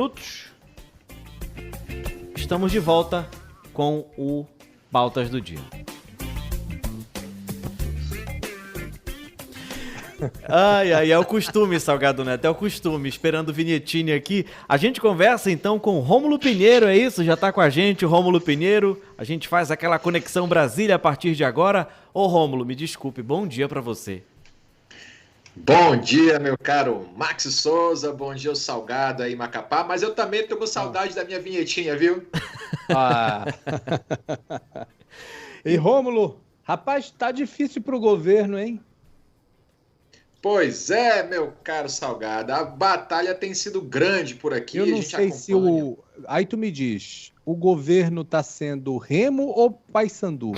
Minutos. Estamos de volta com o Pautas do Dia. Ai, é o costume, Salgado Neto, é o costume, esperando o vinhetinho aqui. A gente conversa então com o Rômulo Pinheiro, é isso? Já tá com a gente o Rômulo Pinheiro, a gente faz aquela conexão Brasília a partir de agora. Ô Rômulo, me desculpe, bom dia pra você. Bom dia, meu caro Max Souza, bom dia o Salgado aí, Macapá, mas eu também tô com saudade da minha vinhetinha, viu? E Rômulo, rapaz, tá difícil pro governo, hein? Pois é, meu caro Salgado, a batalha tem sido grande por aqui. Eu não sei se o... Aí tu me diz, o governo tá sendo Remo ou Paysandu?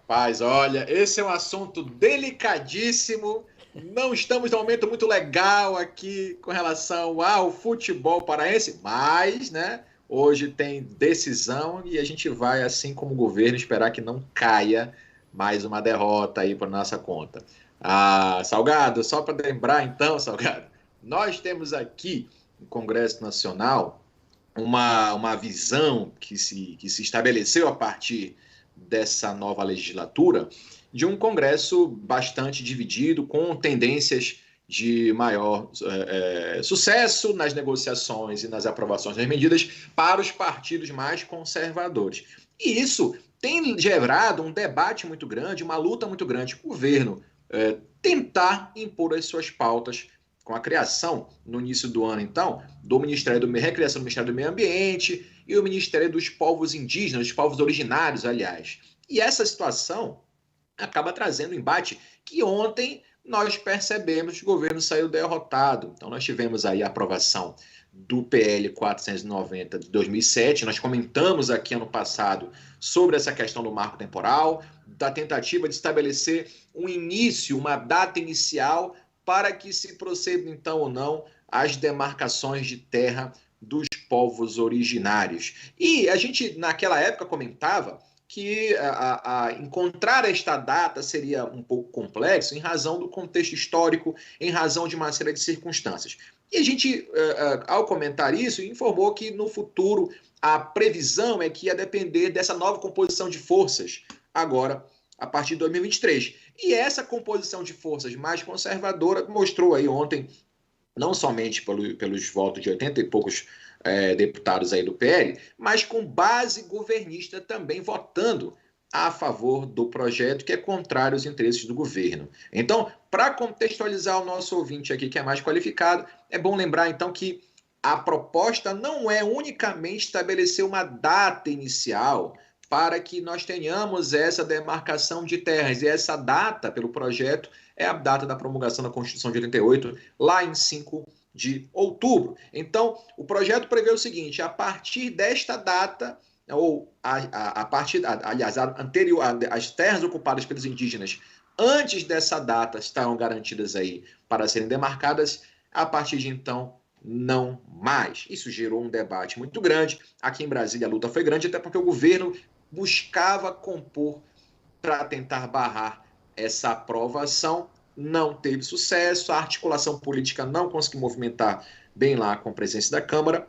Rapaz, olha, esse é um assunto delicadíssimo. Não estamos num momento muito legal aqui com relação ao futebol paraense, mas, né, hoje tem decisão e a gente vai, assim como o governo, esperar que não caia mais uma derrota aí para nossa conta. Salgado, só para lembrar então, Salgado, nós temos aqui no Congresso Nacional uma visão que se estabeleceu a partir dessa nova legislatura, de um Congresso bastante dividido, com tendências de maior sucesso nas negociações e nas aprovações das medidas para os partidos mais conservadores. E isso tem gerado um debate muito grande, uma luta muito grande para o governo tentar impor as suas pautas com a criação, no início do ano, então, do Ministério do Recriação do Ministério do Meio Ambiente e o Ministério dos Povos Indígenas, dos povos originários, aliás. E essa situação acaba trazendo um embate que ontem nós percebemos que o governo saiu derrotado. Então, nós tivemos aí a aprovação do PL 490 de 2007, nós comentamos aqui ano passado sobre essa questão do marco temporal, da tentativa de estabelecer um início, uma data inicial para que se proceda então ou não as demarcações de terra dos povos originários. E a gente, naquela época, comentava que encontrar esta data seria um pouco complexo em razão do contexto histórico, em razão de uma série de circunstâncias. E a gente, ao comentar isso, informou que no futuro a previsão é que ia depender dessa nova composição de forças, agora, a partir de 2023. E essa composição de forças mais conservadora mostrou aí ontem, não somente pelos votos de 80 e poucos deputados aí do PL, mas com base governista também votando a favor do projeto que é contrário aos interesses do governo. Então, para contextualizar o nosso ouvinte aqui que é mais qualificado, é bom lembrar então que a proposta não é unicamente estabelecer uma data inicial para que nós tenhamos essa demarcação de terras. E essa data, pelo projeto, é a data da promulgação da Constituição de 88, lá em 5 de outubro. Então, o projeto prevê o seguinte: a partir desta data, ou anterior, as terras ocupadas pelos indígenas antes dessa data estarão garantidas aí para serem demarcadas, a partir de então, não mais. Isso gerou um debate muito grande. Aqui em Brasília a luta foi grande, até porque o governo buscava compor para tentar barrar essa aprovação, não teve sucesso, a articulação política não conseguiu movimentar bem lá com a presença da Câmara,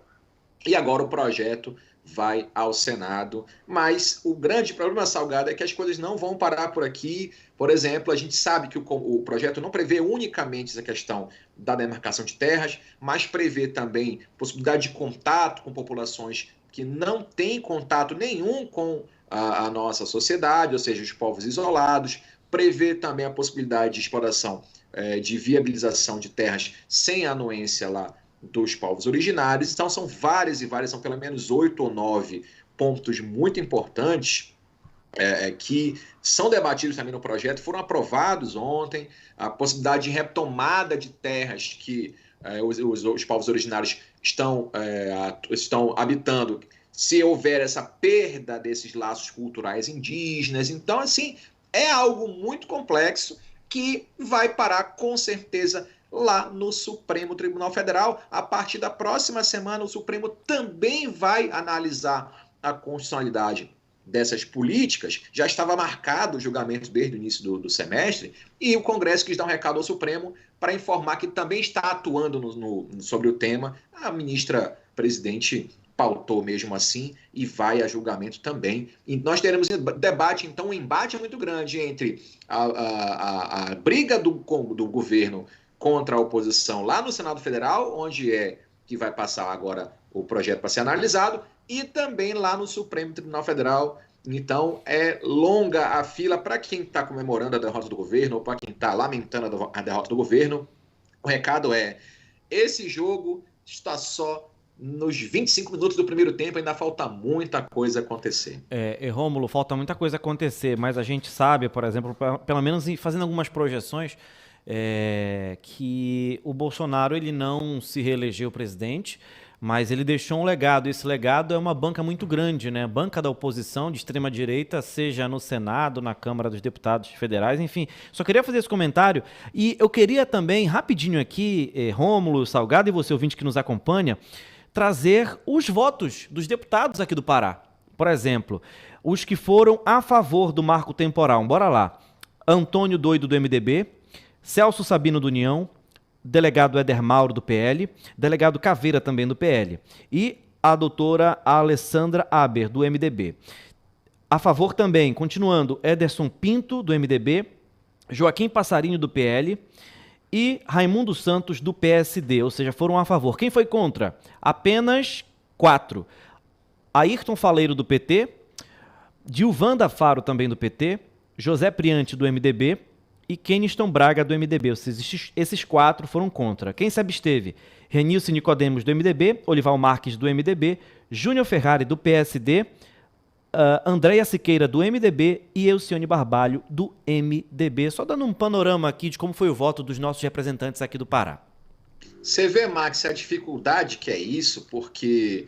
e agora o projeto vai ao Senado. Mas o grande problema, Salgado, é que as coisas não vão parar por aqui. Por exemplo, a gente sabe que o projeto não prevê unicamente essa questão da demarcação de terras, mas prevê também possibilidade de contato com populações que não têm contato nenhum com a nossa sociedade, ou seja, os povos isolados, prevê também a possibilidade de exploração, de viabilização de terras sem anuência lá dos povos originários. Então são várias e várias, são pelo menos 8 ou 9 pontos muito importantes que são debatidos também no projeto, foram aprovados ontem, a possibilidade de retomada de terras que os povos originários estão habitando, se houver essa perda desses laços culturais indígenas. Então, assim, é algo muito complexo que vai parar, com certeza, lá no Supremo Tribunal Federal. A partir da próxima semana, o Supremo também vai analisar a constitucionalidade dessas políticas, já estava marcado o julgamento desde o início do semestre, e o Congresso quis dar um recado ao Supremo para informar que também está atuando sobre o tema. A ministra presidente pautou mesmo assim e vai a julgamento também. E nós teremos debate, então, um embate muito grande entre a briga do governo contra a oposição lá no Senado Federal, onde é que vai passar agora o projeto para ser analisado, e também lá no Supremo Tribunal Federal. Então, é longa a fila para quem está comemorando a derrota do governo ou para quem está lamentando a derrota do governo. O recado é, esse jogo está só nos 25 minutos do primeiro tempo, ainda falta muita coisa acontecer. Rômulo, falta muita coisa acontecer, mas a gente sabe, por exemplo, pelo menos fazendo algumas projeções, que o Bolsonaro ele não se reelegeu presidente, mas ele deixou um legado. Esse legado é uma banca muito grande, né? Banca da oposição de extrema-direita, seja no Senado, na Câmara dos Deputados Federais, enfim. Só queria fazer esse comentário. E eu queria também, rapidinho aqui, Rômulo, Salgado e você, ouvinte que nos acompanha, trazer os votos dos deputados aqui do Pará. Por exemplo, os que foram a favor do marco temporal. Bora lá. Antônio Doido, do MDB, Celso Sabino, do União, delegado Éder Mauro, do PL, delegado Caveira, também do PL, e a doutora Alessandra Aber, do MDB. A favor também, continuando, Ederson Pinto, do MDB, Joaquim Passarinho, do PL, e Raimundo Santos, do PSD, ou seja, foram a favor. Quem foi contra? Apenas 4. Ayrton Faleiro, do PT, Dilvanda Faro, também do PT, José Priante, do MDB, e Keniston Braga, do MDB. Ou seja, esses 4 foram contra. Quem se absteve? Renilson Nicodemos, do MDB, Olival Marques, do MDB, Júnior Ferrari, do PSD, Andréia Siqueira, do MDB, e Elcione Barbalho, do MDB. Só dando um panorama aqui de como foi o voto dos nossos representantes aqui do Pará. Você vê, Max, a dificuldade que é isso, porque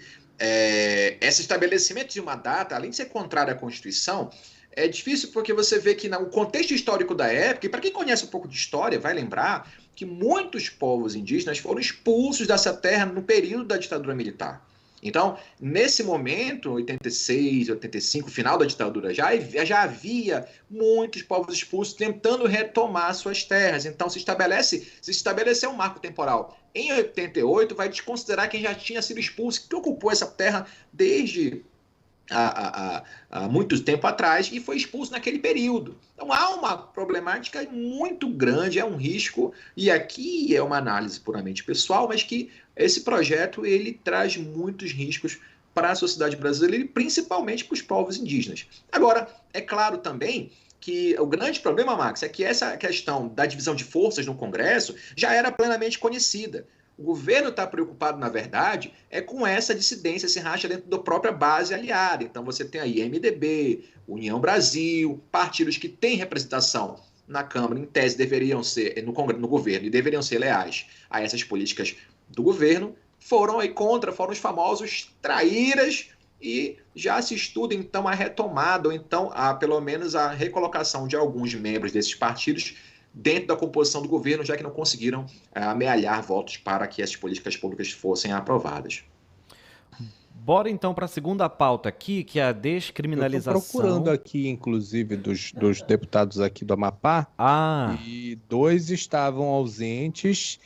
esse estabelecimento de uma data, além de ser contrário à Constituição, é difícil porque você vê que no contexto histórico da época, e para quem conhece um pouco de história, vai lembrar que muitos povos indígenas foram expulsos dessa terra no período da ditadura militar. Então, nesse momento, 86, 85, final da ditadura, já havia muitos povos expulsos tentando retomar suas terras. Então, se estabeleceu um marco temporal em 88, vai desconsiderar quem já tinha sido expulso, que ocupou essa terra desde há muito tempo atrás e foi expulso naquele período. Então há uma problemática muito grande, é um risco, e aqui é uma análise puramente pessoal, mas que esse projeto ele traz muitos riscos para a sociedade brasileira e principalmente para os povos indígenas. Agora, é claro também que o grande problema, Max, é que essa questão da divisão de forças no Congresso já era plenamente conhecida. O governo está preocupado, na verdade, com essa dissidência, esse racha dentro da própria base aliada. Então você tem aí MDB, União Brasil, partidos que têm representação na Câmara, em tese deveriam ser, no governo, e deveriam ser leais a essas políticas do governo, foram aí contra, foram os famosos traíras, e já se estuda então a retomada, ou então pelo menos a recolocação de alguns membros desses partidos dentro da composição do governo, já que não conseguiram amealhar votos para que essas políticas públicas fossem aprovadas. Bora então para a segunda pauta aqui, que é a descriminalização. Eu estou procurando aqui, inclusive, dos deputados aqui do Amapá, e 2 estavam ausentes,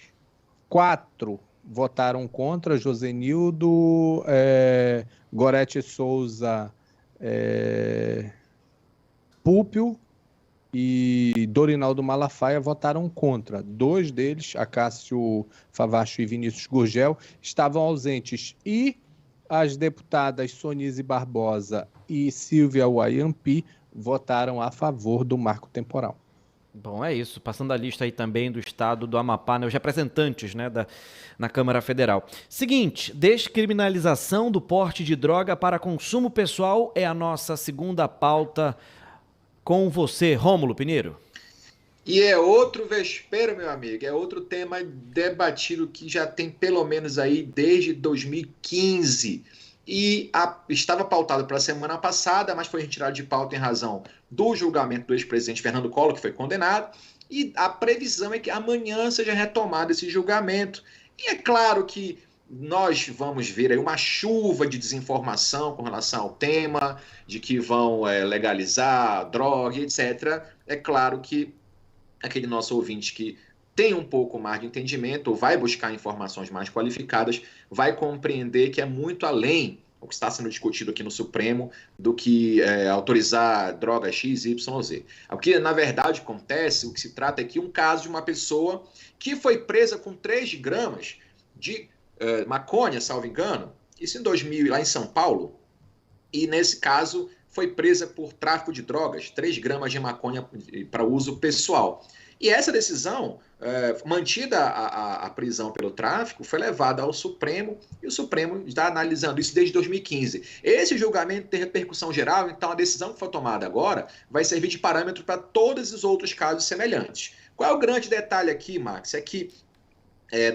4 votaram contra, Josenildo, Gorete Souza, Púpio e Dorinaldo Malafaia votaram contra. 2 deles, Acácio Favacho e Vinícius Gurgel, estavam ausentes. E as deputadas Sonise Barbosa e Silvia Wayampi votaram a favor do marco temporal. Bom, é isso. Passando a lista aí também do estado do Amapá, né, os representantes, né, na Câmara Federal. Seguinte, descriminalização do porte de droga para consumo pessoal é a nossa segunda pauta. Com você, Rômulo Pinheiro. E é outro vespeiro, meu amigo, é outro tema debatido que já tem pelo menos aí desde 2015. E estava pautado para a semana passada, mas foi retirado de pauta em razão do julgamento do ex-presidente Fernando Collor, que foi condenado. E a previsão é que amanhã seja retomado esse julgamento. E é claro que nós vamos ver aí uma chuva de desinformação com relação ao tema, de que vão legalizar droga, etc. É claro que aquele nosso ouvinte que tem um pouco mais de entendimento, ou vai buscar informações mais qualificadas, vai compreender que é muito além o que está sendo discutido aqui no Supremo do que autorizar droga X, Y, Z. O que, na verdade, acontece, o que se trata é que um caso de uma pessoa que foi presa com 3 gramas de maconha, salvo engano, isso em 2000, lá em São Paulo, e nesse caso foi presa por tráfico de drogas, 3 gramas de maconha para uso pessoal. E essa decisão, mantida a prisão pelo tráfico, foi levada ao Supremo, e o Supremo está analisando isso desde 2015. Esse julgamento tem repercussão geral, então a decisão que foi tomada agora vai servir de parâmetro para todos os outros casos semelhantes. Qual é o grande detalhe aqui, Max? É que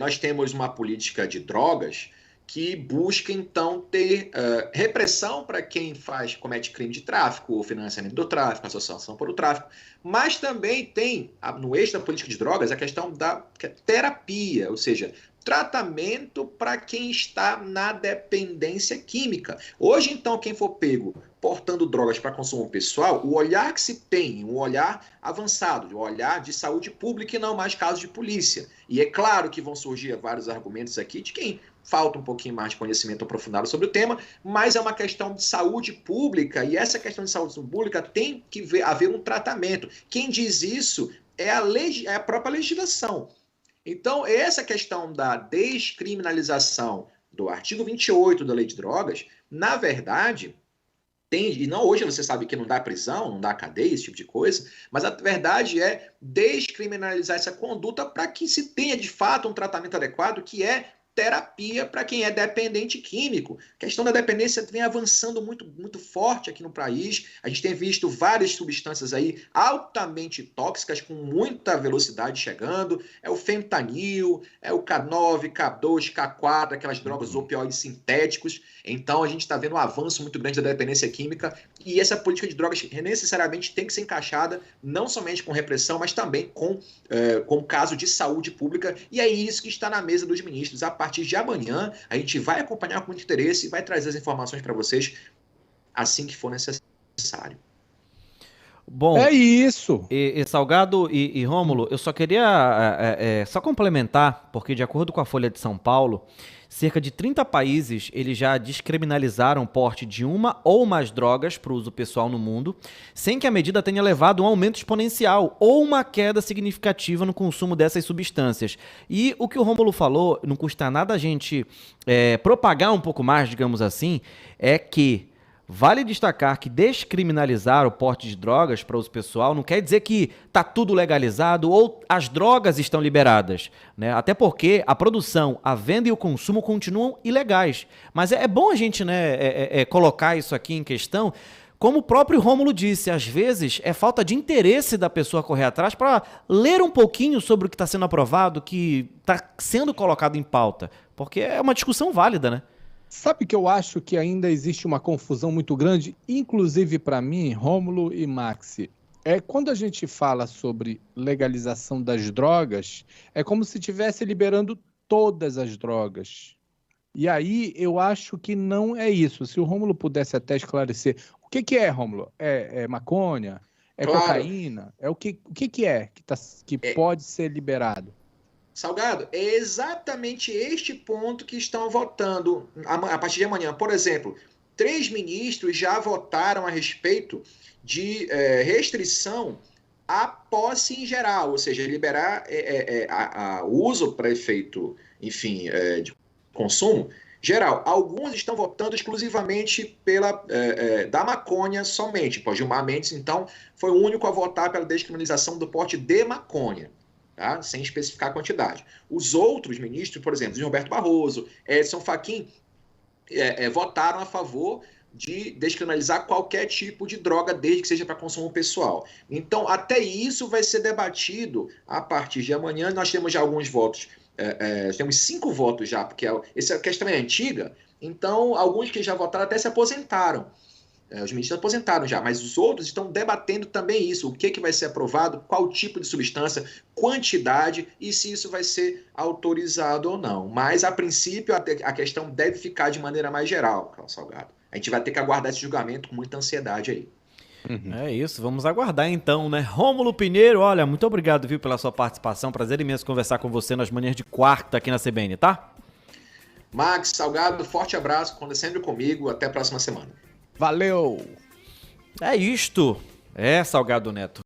nós temos uma política de drogas que busca, então, ter repressão para quem comete crime de tráfico, ou financiamento do tráfico, associação para o tráfico, mas também tem, no eixo da política de drogas, a questão da terapia, ou seja, tratamento para quem está na dependência química. Hoje, então, quem for pego portando drogas para consumo pessoal, o olhar que se tem, um olhar avançado, um olhar de saúde pública e não mais casos de polícia. E é claro que vão surgir vários argumentos aqui de quem falta um pouquinho mais de conhecimento aprofundado sobre o tema, mas é uma questão de saúde pública, e essa questão de saúde pública tem que haver um tratamento. Quem diz isso é a própria legislação. Então, essa questão da descriminalização do artigo 28 da Lei de Drogas, na verdade, e não hoje você sabe que não dá prisão, não dá cadeia, esse tipo de coisa, mas a verdade é descriminalizar essa conduta para que se tenha, de fato, um tratamento adequado, que é terapia para quem é dependente químico. A questão da dependência vem avançando muito, muito forte aqui no país. A gente tem visto várias substâncias aí altamente tóxicas, com muita velocidade chegando. É o fentanil, é o K9, K2, K4, aquelas drogas opioides sintéticos. Então, a gente está vendo um avanço muito grande da dependência química, e essa política de drogas necessariamente tem que ser encaixada não somente com repressão, mas também com caso de saúde pública, e é isso que está na mesa dos ministros. A partir de amanhã, a gente vai acompanhar com muito interesse e vai trazer as informações para vocês assim que for necessário. Bom, é isso. E Salgado e Rômulo, eu só queria só complementar, porque de acordo com a Folha de São Paulo, cerca de 30 países eles já descriminalizaram o porte de uma ou mais drogas para o uso pessoal no mundo, sem que a medida tenha levado a um aumento exponencial ou uma queda significativa no consumo dessas substâncias. E o que o Rômulo falou, não custa nada a gente propagar um pouco mais, digamos assim, é que vale destacar que descriminalizar o porte de drogas para uso pessoal não quer dizer que está tudo legalizado ou as drogas estão liberadas, né? Até porque a produção, a venda e o consumo continuam ilegais. Mas é bom a gente, colocar isso aqui em questão. Como o próprio Rômulo disse, às vezes é falta de interesse da pessoa correr atrás para ler um pouquinho sobre o que está sendo aprovado, o que está sendo colocado em pauta. Porque é uma discussão válida, né? Sabe que eu acho que ainda existe uma confusão muito grande, inclusive para mim, Rômulo e Maxi. Quando a gente fala sobre legalização das drogas, é como se estivesse liberando todas as drogas. E aí eu acho que não é isso. Se o Rômulo pudesse até esclarecer. O que é, Rômulo? É maconha? É Claro. Cocaína? O que é que pode ser liberado? Salgado, é exatamente este ponto que estão votando a partir de amanhã. Por exemplo, 3 ministros já votaram a respeito de restrição à posse em geral, ou seja, liberar o uso para efeito, enfim, de consumo geral. Alguns estão votando exclusivamente da maconha somente. Gilmar Mendes, então, foi o único a votar pela descriminalização do porte de maconha. Tá? Sem especificar a quantidade. Os outros ministros, por exemplo, Roberto Barroso, Edson Fachin, votaram a favor de descriminalizar qualquer tipo de droga, desde que seja para consumo pessoal. Então, até isso vai ser debatido a partir de amanhã. Nós temos já alguns votos, temos 5 votos já, porque essa questão é antiga, então alguns que já votaram até se aposentaram. Os ministros aposentaram já, mas os outros estão debatendo também isso. O que vai ser aprovado, qual tipo de substância, quantidade e se isso vai ser autorizado ou não. Mas, a princípio, a questão deve ficar de maneira mais geral, Carlos Salgado. A gente vai ter que aguardar esse julgamento com muita ansiedade aí. É isso, vamos aguardar então, né? Rômulo Pinheiro, olha, muito obrigado, viu, pela sua participação. Prazer imenso conversar com você nas manhãs de quarta aqui na CBN, tá? Max, Salgado, forte abraço, conta sempre comigo. Até a próxima semana. Valeu! É isto. É, Salgado Neto.